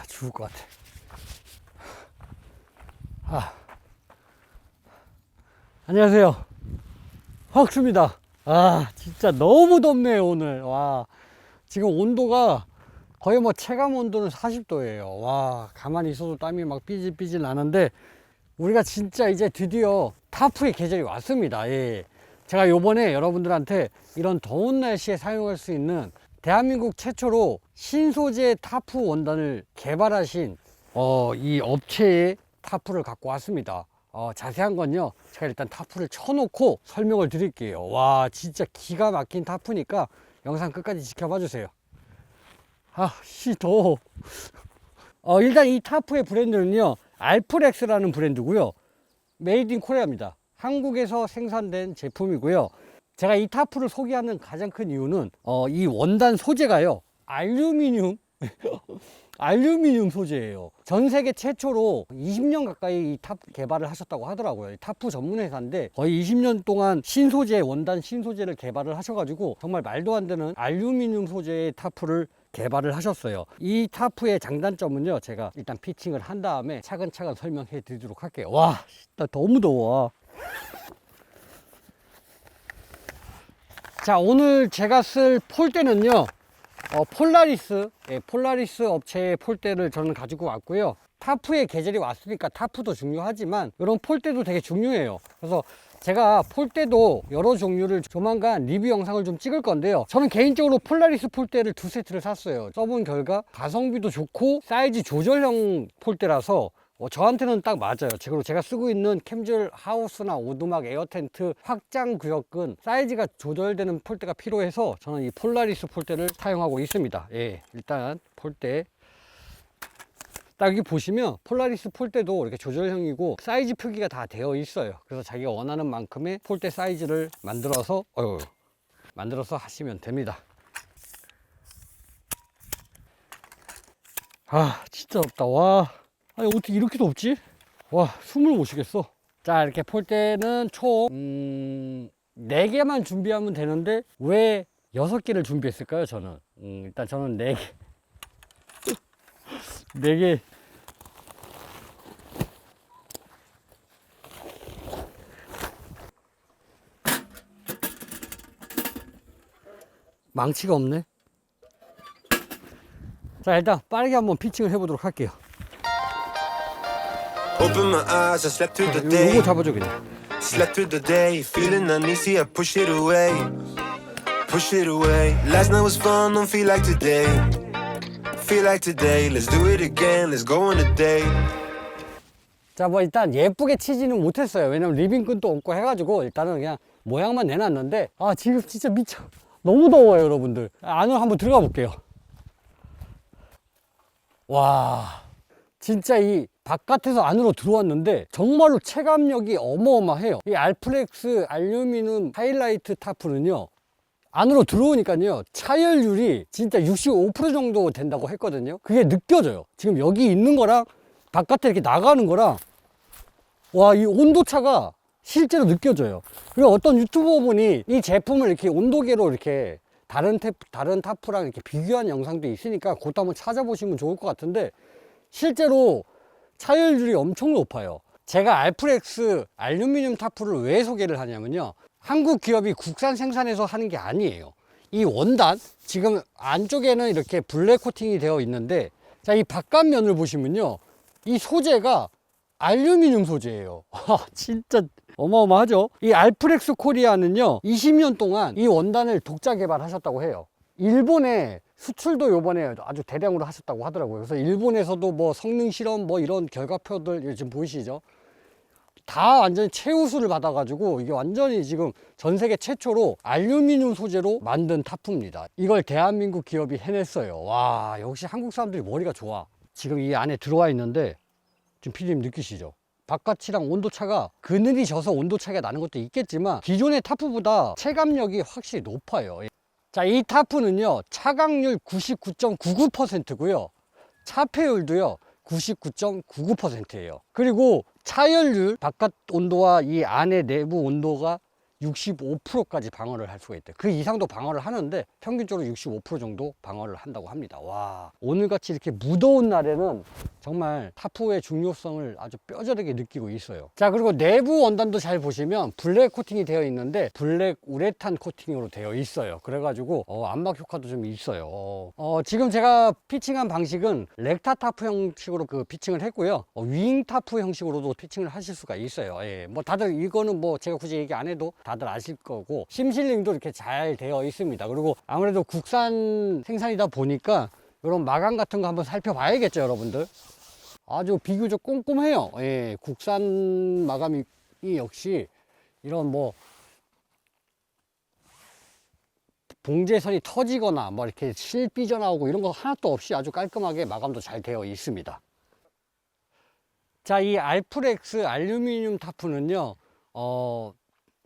죽을 것 같아. 안녕하세요. 헉수입니다. 진짜 너무 덥네요, 오늘. 지금 온도가 거의 뭐 체감 온도는 40도예요. 가만히 있어도 땀이 막 삐질삐질 나는데, 우리가 진짜 이제 드디어 타프의 계절이 왔습니다. 예. 제가 요번에 여러분들한테 이런 더운 날씨에 사용할 수 있는 대한민국 최초로 신소재 타프 원단을 개발하신 이 업체의 타프를 갖고 왔습니다. 자세한 건요, 제가 일단 타프를 쳐놓고 설명을 드릴게요. 진짜 기가 막힌 타프니까 영상 끝까지 지켜봐 주세요. 더워. 일단 이 타프의 브랜드는요, 알프렉스라는 브랜드고요, 메이드 인 코리아입니다. 한국에서 생산된 제품이고요. 제가 이 타프를 소개하는 가장 큰 이유는 이 원단 소재가요, 알루미늄 알루미늄 소재예요. 전 세계 최초로 20년 가까이 이 타프 개발을 하셨다고 하더라고요. 타프 전문 회사인데 거의 20년 동안 신소재, 원단 신소재를 개발을 하셔가지고 정말 말도 안 되는 알루미늄 소재의 타프를 개발을 하셨어요. 이 타프의 장단점은요, 제가 일단 피칭을 한 다음에 차근차근 설명해 드리도록 할게요. 진짜 너무 더워. 자, 오늘 제가 쓸 폴대는요, 폴라리스 업체의 폴대를 저는 가지고 왔고요. 타프의 계절이 왔으니까 타프도 중요하지만 이런 폴대도 되게 중요해요. 그래서 제가 폴대도 여러 종류를 조만간 리뷰 영상을 좀 찍을 건데요. 저는 개인적으로 폴라리스 폴대를 2세트를 샀어요. 써본 결과 가성비도 좋고 사이즈 조절형 폴대라서 저한테는 딱 맞아요. 그리고 제가 쓰고 있는 캠즐 하우스나 오두막 에어텐트 확장 구역은 사이즈가 조절되는 폴대가 필요해서 저는 이 폴라리스 폴대를 사용하고 있습니다. 예, 일단 폴대 딱 여기 보시면 폴라리스 폴대도 이렇게 조절형이고 사이즈 표기가 다 되어 있어요. 그래서 자기가 원하는 만큼의 폴대 사이즈를 만들어서 하시면 됩니다. 진짜 덥다. 아니 어떻게 이렇게 덥지? 숨을 못 쉬겠어. 자, 이렇게 폴대는 총 4개만 준비하면 되는데 왜 6개를 준비했을까요? 저는 일단 저는 4개 4개 망치가 없네. 자, 일단 빠르게 한번 피칭을 해보도록 할게요. Open my eyes, I slept through the day. 요거 잡아줘 그냥. Slept through the day, feeling uneasy, I push it away. Push it away. Last night was fun, don't feel like today. Feel like today, let's do it again, let's go on a day. 자, 뭐 일단 예쁘게 치지는 못했어요. 왜냐면 리빙끈도 없고 해가지고 일단은 그냥 모양만 내놨는데 지금 진짜 미쳐. 너무 더워요, 여러분들. 안으로 한번 들어가 볼게요. 진짜 이 바깥에서 안으로 들어왔는데 정말로 체감력이 어마어마해요. 이 알프렉스 알루미늄 하이라이트 타프는요, 안으로 들어오니까요, 차열률이 진짜 65% 정도 된다고 했거든요. 그게 느껴져요. 지금 여기 있는 거랑 바깥에 이렇게 나가는 거랑 이 온도차가 실제로 느껴져요. 그리고 어떤 유튜버 분이 이 제품을 이렇게 온도계로 이렇게 다른 타프랑 이렇게 비교한 영상도 있으니까 그것도 한번 찾아보시면 좋을 것 같은데, 실제로 차열률이 엄청 높아요. 제가 알프렉스 알루미늄 타프를 왜 소개를 하냐면요, 한국 기업이 국산 생산해서 하는 게 아니에요. 이 원단, 지금 안쪽에는 이렇게 블랙 코팅이 되어 있는데, 자, 이 바깥면을 보시면요, 이 소재가 알루미늄 소재예요. 진짜 어마어마하죠. 이 알프렉스 코리아는요, 20년 동안 이 원단을 독자 개발하셨다고 해요. 일본에 수출도 요번에 아주 대량으로 하셨다고 하더라고요. 그래서 일본에서도 뭐 성능 실험 뭐 이런 결과표들 지금 보이시죠? 다 완전히 최우수를 받아가지고 이게 완전히 지금 전 세계 최초로 알루미늄 소재로 만든 타프입니다. 이걸 대한민국 기업이 해냈어요. 역시 한국 사람들이 머리가 좋아. 지금 이 안에 들어와 있는데 지금 피디님 느끼시죠? 바깥이랑 온도차가 그늘이 져서 온도차가 나는 것도 있겠지만 기존의 타프보다 체감력이 확실히 높아요. 자, 이 타프는요, 차각률 99.99%고요 차폐율도요 99.99%예요. 그리고 차열률, 바깥 온도와 이 안에 내부 온도가 65%까지 방어를 할 수가 있대요. 그 이상도 방어를 하는데 평균적으로 65% 정도 방어를 한다고 합니다. 와, 오늘같이 이렇게 무더운 날에는 정말 타프의 중요성을 아주 뼈저리게 느끼고 있어요. 자, 그리고 내부 원단도 잘 보시면 블랙 코팅이 되어 있는데 블랙 우레탄 코팅으로 되어 있어요. 그래가지고 안막 효과도 좀 있어요. 지금 제가 피칭한 방식은 렉타 타프 형식으로 그 피칭을 했고요. 윙 타프 형식으로도 피칭을 하실 수가 있어요. 예, 뭐 다들 이거는 뭐 제가 굳이 얘기 안 해도 다들 아실 거고, 심실링도 이렇게 잘 되어 있습니다. 그리고 아무래도 국산 생산이다 보니까 이런 마감 같은 거 한번 살펴봐야겠죠, 여러분들. 아주 비교적 꼼꼼해요. 예, 국산 마감이 역시 이런 뭐 봉제선이 터지거나 뭐 이렇게 실 삐져나오고 이런 거 하나도 없이 아주 깔끔하게 마감도 잘 되어 있습니다. 자, 이 알프렉스 알루미늄 타프는요,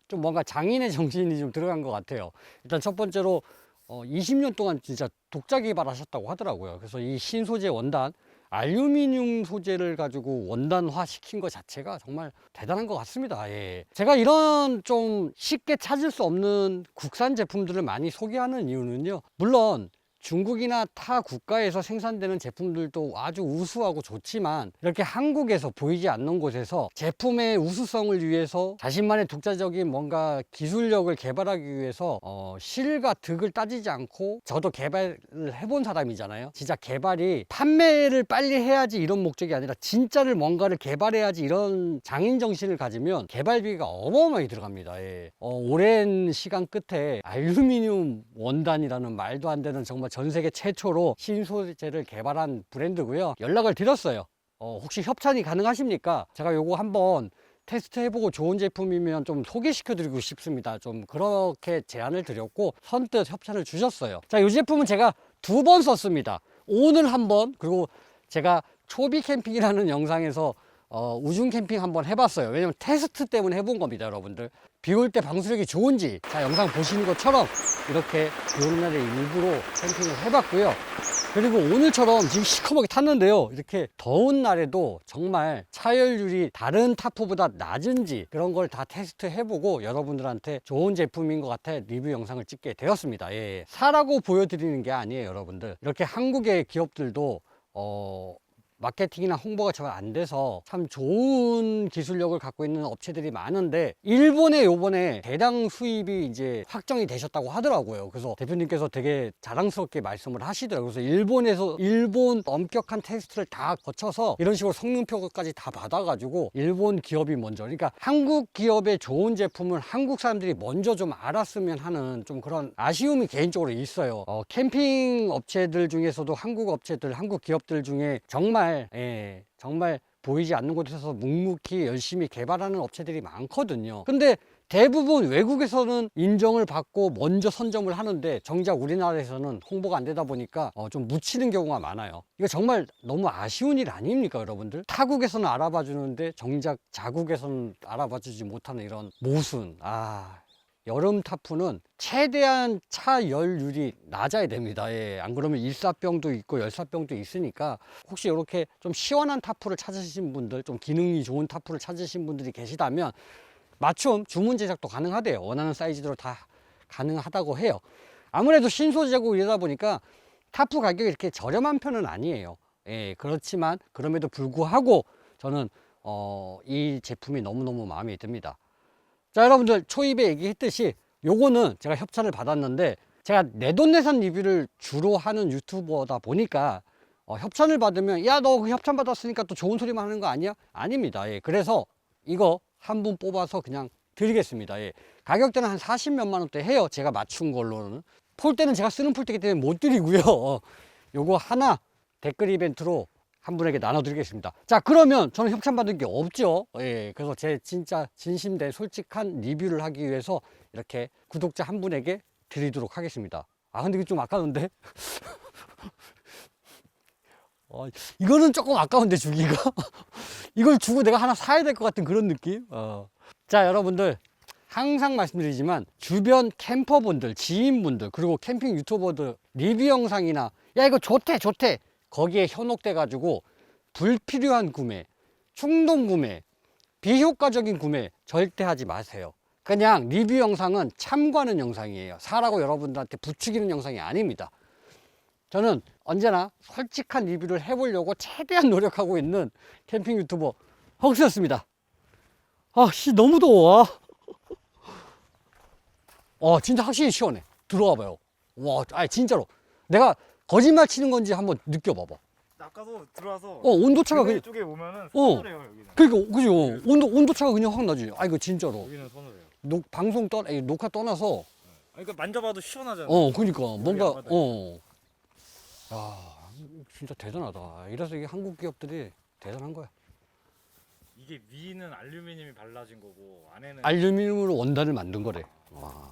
좀 뭔가 장인의 정신이 좀 들어간 것 같아요. 일단 첫 번째로 20년 동안 진짜 독자 개발하셨다고 하더라고요. 그래서 이 신소재 원단, 알루미늄 소재를 가지고 원단화 시킨 것 자체가 정말 대단한 것 같습니다. 예. 제가 이런 좀 쉽게 찾을 수 없는 국산 제품들을 많이 소개하는 이유는요, 물론 중국이나 타 국가에서 생산되는 제품들도 아주 우수하고 좋지만 이렇게 한국에서 보이지 않는 곳에서 제품의 우수성을 위해서 자신만의 독자적인 뭔가 기술력을 개발하기 위해서 실과 득을 따지지 않고, 저도 개발을 해본 사람이잖아요. 진짜 개발이 판매를 빨리 해야지 이런 목적이 아니라 진짜를 뭔가를 개발해야지 이런 장인 정신을 가지면 개발비가 어마어마하게 들어갑니다. 예. 오랜 시간 끝에 알루미늄 원단이라는 말도 안 되는 정말 전 세계 최초로 신소재를 개발한 브랜드고요. 연락을 드렸어요. 혹시 협찬이 가능하십니까? 제가 요거 한번 테스트 해보고 좋은 제품이면 좀 소개시켜 드리고 싶습니다. 좀 그렇게 제안을 드렸고 선뜻 협찬을 주셨어요. 자, 이 제품은 제가 2번 썼습니다. 오늘 한번, 그리고 제가 초비 캠핑이라는 영상에서 우중 캠핑 한번 해봤어요. 왜냐면 테스트 때문에 해본 겁니다, 여러분들. 비 올 때 방수력이 좋은지, 자, 영상 보시는 것처럼 이렇게 비 오는 날에 일부러 캠핑을 해봤고요. 그리고 오늘처럼 지금 시커멓게 탔는데요, 이렇게 더운 날에도 정말 차열률이 다른 타프보다 낮은지 그런 걸 다 테스트 해보고 여러분들한테 좋은 제품인 것 같아 리뷰 영상을 찍게 되었습니다. 예. 사라고 보여드리는 게 아니에요, 여러분들. 이렇게 한국의 기업들도 마케팅이나 홍보가 잘 안 돼서 참 좋은 기술력을 갖고 있는 업체들이 많은데, 일본에 요번에 대량 수입이 이제 확정이 되셨다고 하더라고요. 그래서 대표님께서 되게 자랑스럽게 말씀을 하시더라고요. 그래서 일본 엄격한 테스트를 다 거쳐서 이런 식으로 성능표까지 다 받아가지고 일본 기업이 먼저, 그러니까 한국 기업의 좋은 제품을 한국 사람들이 먼저 좀 알았으면 하는 좀 그런 아쉬움이 개인적으로 있어요. 캠핑 업체들 중에서도 한국 업체들, 한국 기업들 중에 정말 정말 보이지 않는 곳에서 묵묵히 열심히 개발하는 업체들이 많거든요. 근데 대부분 외국에서는 인정을 받고 먼저 선점을 하는데 정작 우리나라에서는 홍보가 안 되다 보니까 좀 묻히는 경우가 많아요. 이거 정말 너무 아쉬운 일 아닙니까, 여러분들? 타국에서는 알아봐 주는데 정작 자국에서는 알아봐 주지 못하는 이런 모순. 여름 타프는 최대한 차열률이 낮아야 됩니다. 예, 안 그러면 일사병도 있고 열사병도 있으니까 혹시 이렇게 좀 시원한 타프를 찾으신 분들, 좀 기능이 좋은 타프를 찾으신 분들이 계시다면 맞춤 주문 제작도 가능하대요. 원하는 사이즈대로 다 가능하다고 해요. 아무래도 신소재고 이러다 보니까 타프 가격이 이렇게 저렴한 편은 아니에요. 예, 그렇지만 그럼에도 불구하고 저는 이 제품이 너무너무 마음에 듭니다. 자, 여러분들 초입에 얘기했듯이 요거는 제가 협찬을 받았는데, 제가 내돈내산 리뷰를 주로 하는 유튜버다 보니까 협찬을 받으면 야, 너 그 협찬 받았으니까 또 좋은 소리만 하는 거 아니야? 아닙니다. 예, 그래서 이거 한 분 뽑아서 그냥 드리겠습니다. 예, 가격대는 한 40몇만 원대 해요. 제가 맞춘 걸로는. 폴대는 제가 쓰는 폴대이기 때문에 못 드리고요. 요거 하나 댓글 이벤트로 한 분에게 나눠드리겠습니다. 자, 그러면 저는 협찬받은 게 없죠. 예, 그래서 제 진짜 진심된 솔직한 리뷰를 하기 위해서 이렇게 구독자 한 분에게 드리도록 하겠습니다. 근데 이게 좀 아까운데? 이거는 조금 아까운데 주기가? 이걸 주고 내가 하나 사야 될 것 같은 그런 느낌? 자, 여러분들 항상 말씀드리지만 주변 캠퍼분들, 지인분들, 그리고 캠핑 유튜버들 리뷰 영상이나 야, 이거 좋대 거기에 현혹돼 가지고 불필요한 구매, 충동 구매, 비효과적인 구매 절대 하지 마세요. 그냥 리뷰 영상은 참고하는 영상이에요. 사라고 여러분들한테 부추기는 영상이 아닙니다. 저는 언제나 솔직한 리뷰를 해보려고 최대한 노력하고 있는 캠핑 유튜버 헉스였습니다. 아, 씨, 너무 더워. 진짜 확실히 시원해. 들어와 봐요. 와, 아니, 진짜로. 내가 거짓말 치는 건지 한번 느껴봐봐. 아까도 들어와서 온도차가 그네 그냥, 쪽에 오면은 어. 서늘해요 여기는. 그러니까, 그죠? 온도차가 그냥 확 나지. 아, 이거 진짜로. 여기는 서늘해요. 방송 녹화 떠나서, 그러니까 만져봐도 시원하잖아. 그러니까, 뭔가, 아마도. 야, 진짜 대단하다. 이래서 이게 한국 기업들이 대단한 거야. 이게 위는 알루미늄이 발라진 거고 안에는 알루미늄으로 원단을 만든 거래. 와.